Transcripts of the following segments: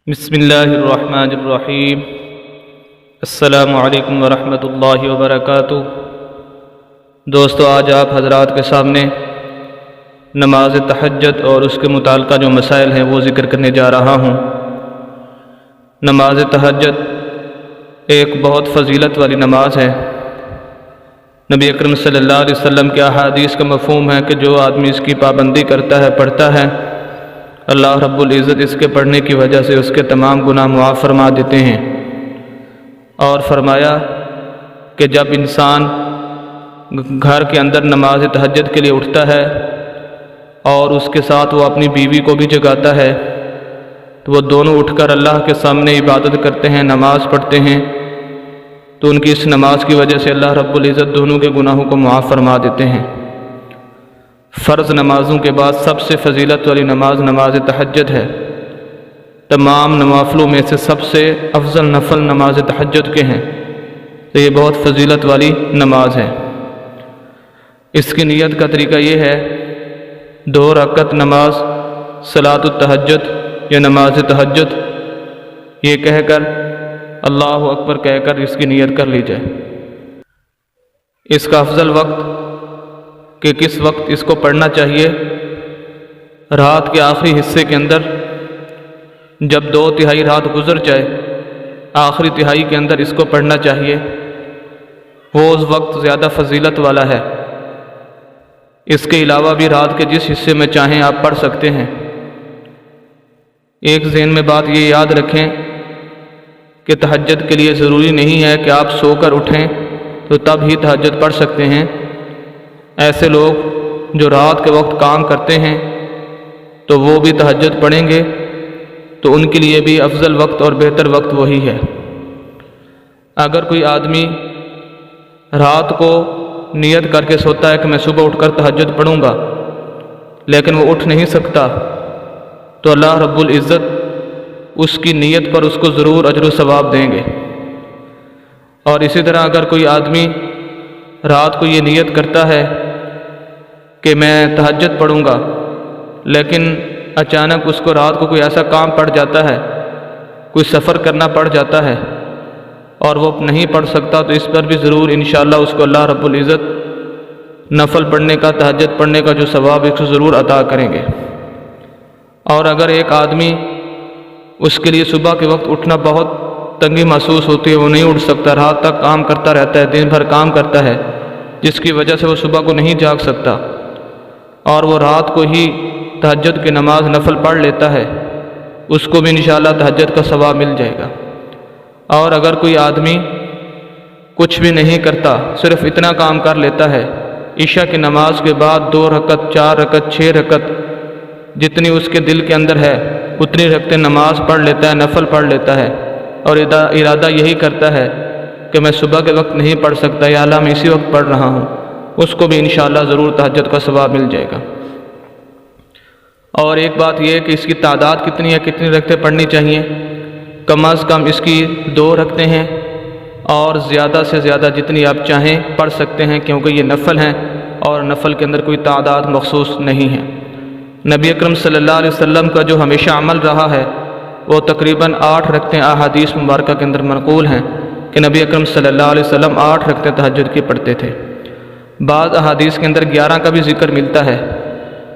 بسم اللہ الرحمن الرحیم۔ السلام علیکم ورحمۃ اللہ وبرکاتہ۔ دوستو، آج آپ حضرات کے سامنے نماز تہجد اور اس کے متعلقہ جو مسائل ہیں وہ ذکر کرنے جا رہا ہوں۔ نماز تہجد ایک بہت فضیلت والی نماز ہے۔ نبی اکرم صلی اللہ علیہ وسلم کے احادیث کا مفہوم ہے کہ جو آدمی اس کی پابندی کرتا ہے، پڑھتا ہے، اللہ رب العزت اس کے پڑھنے کی وجہ سے اس کے تمام گناہ معاف فرما دیتے ہیں۔ اور فرمایا کہ جب انسان گھر کے اندر نماز تہجد کے لیے اٹھتا ہے اور اس کے ساتھ وہ اپنی بیوی کو بھی جگاتا ہے تو وہ دونوں اٹھ کر اللہ کے سامنے عبادت کرتے ہیں، نماز پڑھتے ہیں، تو ان کی اس نماز کی وجہ سے اللہ رب العزت دونوں کے گناہوں کو معاف فرما دیتے ہیں۔ فرض نمازوں کے بعد سب سے فضیلت والی نماز نماز تہجد ہے۔ تمام نوافلوں میں سے سب سے افضل نفل نماز تہجد کے ہیں، تو یہ بہت فضیلت والی نماز ہے۔ اس کی نیت کا طریقہ یہ ہے، 2 رکعت نماز صلاۃ التہجد یا نماز تہجد یہ کہہ کر اللہ اکبر کہہ کر اس کی نیت کر لی جائے۔ اس کا افضل وقت کہ کس وقت اس کو پڑھنا چاہیے، رات کے آخری حصے کے اندر جب 2/3 رات گزر جائے، آخری تہائی کے اندر اس کو پڑھنا چاہیے، وہ اس وقت زیادہ فضیلت والا ہے۔ اس کے علاوہ بھی رات کے جس حصے میں چاہیں آپ پڑھ سکتے ہیں۔ ایک ذہن میں بات یہ یاد رکھیں کہ تہجد کے لیے ضروری نہیں ہے کہ آپ سو کر اٹھیں تو تب ہی تہجد پڑھ سکتے ہیں۔ ایسے لوگ جو رات کے وقت کام کرتے ہیں تو وہ بھی تہجد پڑھیں گے، تو ان کے لیے بھی افضل وقت اور بہتر وقت وہی ہے۔ اگر کوئی آدمی رات کو نیت کر کے سوتا ہے کہ میں صبح اٹھ کر تہجد پڑھوں گا، لیکن وہ اٹھ نہیں سکتا، تو اللہ رب العزت اس کی نیت پر اس کو ضرور اجر و ثواب دیں گے۔ اور اسی طرح اگر کوئی آدمی رات کو یہ نیت کرتا ہے کہ میں تہجد پڑھوں گا، لیکن اچانک اس کو رات کو کوئی ایسا کام پڑ جاتا ہے، کوئی سفر کرنا پڑ جاتا ہے اور وہ نہیں پڑھ سکتا، تو اس پر بھی ضرور انشاءاللہ اس کو اللہ رب العزت نفل پڑھنے کا، تہجد پڑھنے کا جو ثواب اس کو ضرور عطا کریں گے۔ اور اگر ایک آدمی اس کے لیے صبح کے وقت اٹھنا بہت تنگی محسوس ہوتی ہے، وہ نہیں اٹھ سکتا، رات تک کام کرتا رہتا ہے، دن بھر کام کرتا ہے، جس کی وجہ سے وہ صبح کو نہیں جاگ سکتا، اور وہ رات کو ہی تہجد کی نماز نفل پڑھ لیتا ہے، اس کو بھی انشاءاللہ تہجد کا ثواب مل جائے گا۔ اور اگر کوئی آدمی کچھ بھی نہیں کرتا، صرف اتنا کام کر لیتا ہے، عشاء کی نماز کے بعد 2 رکعت 4 رکعت 6 رکعت جتنی اس کے دل کے اندر ہے اتنی رکعتیں نماز پڑھ لیتا ہے، نفل پڑھ لیتا ہے، اور ارادہ یہی کرتا ہے کہ میں صبح کے وقت نہیں پڑھ سکتا، یا اللہ میں اسی وقت پڑھ رہا ہوں، اس کو بھی انشاءاللہ ضرور تہجد کا ثواب مل جائے گا۔ اور ایک بات یہ ہے کہ اس کی تعداد کتنی ہے، کتنی رکعتیں پڑھنی چاہیے؟ کم از کم اس کی 2 رکعتیں ہیں، اور زیادہ سے زیادہ جتنی آپ چاہیں پڑھ سکتے ہیں، کیونکہ یہ نفل ہیں اور نفل کے اندر کوئی تعداد مخصوص نہیں ہے۔ نبی اکرم صلی اللہ علیہ وسلم کا جو ہمیشہ عمل رہا ہے وہ تقریباً 8 رکعتیں احادیث مبارکہ کے اندر منقول ہیں کہ نبی اکرم صلی اللہ علیہ وسلم 8 رکعتیں تہجد کی پڑھتے تھے۔ بعض احادیث کے اندر 11 کا بھی ذکر ملتا ہے۔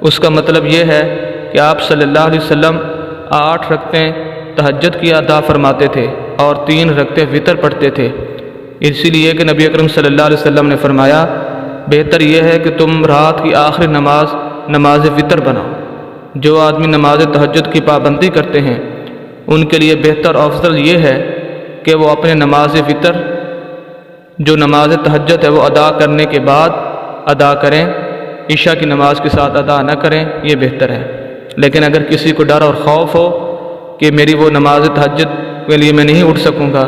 اس کا مطلب یہ ہے کہ آپ صلی اللہ علیہ وسلم 8 رکعتیں تہجد کی ادا فرماتے تھے اور 3 رکعتیں وتر پڑھتے تھے۔ اسی لیے کہ نبی اکرم صلی اللہ علیہ وسلم نے فرمایا، بہتر یہ ہے کہ تم رات کی آخری نماز وتر بناؤ۔ جو آدمی نماز تہجد کی پابندی کرتے ہیں ان کے لیے بہتر اور افضل یہ ہے کہ وہ اپنے نماز وتر جو نماز تہجد ہے وہ ادا کرنے کے بعد ادا کریں، عشاء کی نماز کے ساتھ ادا نہ کریں، یہ بہتر ہے۔ لیکن اگر کسی کو ڈر اور خوف ہو کہ میری وہ نماز تہجد کے لیے میں نہیں اٹھ سکوں گا،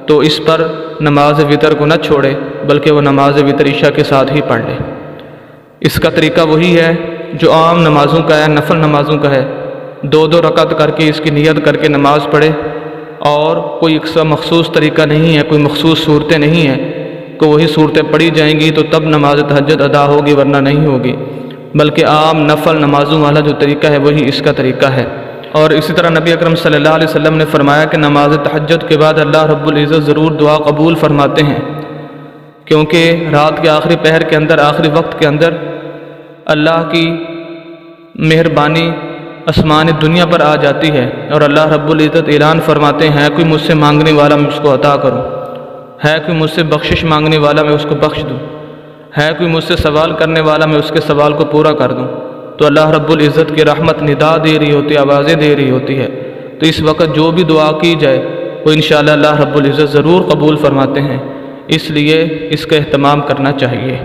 تو اس پر نماز وتر کو نہ چھوڑے، بلکہ وہ نماز وتر عشاء کے ساتھ ہی پڑھ لے۔ اس کا طریقہ وہی ہے جو عام نمازوں کا ہے، نفل نمازوں کا ہے، 2 رکعت کر کے اس کی نیت کر کے نماز پڑھے، اور کوئی مخصوص طریقہ نہیں ہے، کوئی مخصوص صورتیں نہیں ہیں کہ وہی صورتیں پڑھی جائیں گی تو تب نماز تہجد ادا ہوگی ورنہ نہیں ہوگی، بلکہ عام نفل نمازوں والا جو طریقہ ہے وہی اس کا طریقہ ہے۔ اور اسی طرح نبی اکرم صلی اللہ علیہ وسلم نے فرمایا کہ نماز تہجد کے بعد اللہ رب العزت ضرور دعا قبول فرماتے ہیں، کیونکہ رات کے آخری پہر کے اندر، آخری وقت کے اندر اللہ کی مہربانی آسمان دنیا پر آ جاتی ہے، اور اللہ رب العزت اعلان فرماتے ہیں کوئی مجھ سے مانگنے والا میں اس کو عطا کروں، ہے کوئی مجھ سے بخشش مانگنے والا میں اس کو بخش دوں، ہے کوئی مجھ سے سوال کرنے والا میں اس کے سوال کو پورا کر دوں۔ تو اللہ رب العزت کی رحمت ندا دے رہی ہوتی ہے، آوازیں دے رہی ہوتی ہے، تو اس وقت جو بھی دعا کی جائے وہ انشاءاللہ اللہ رب العزت ضرور قبول فرماتے ہیں، اس لیے اس کا اہتمام کرنا چاہیے۔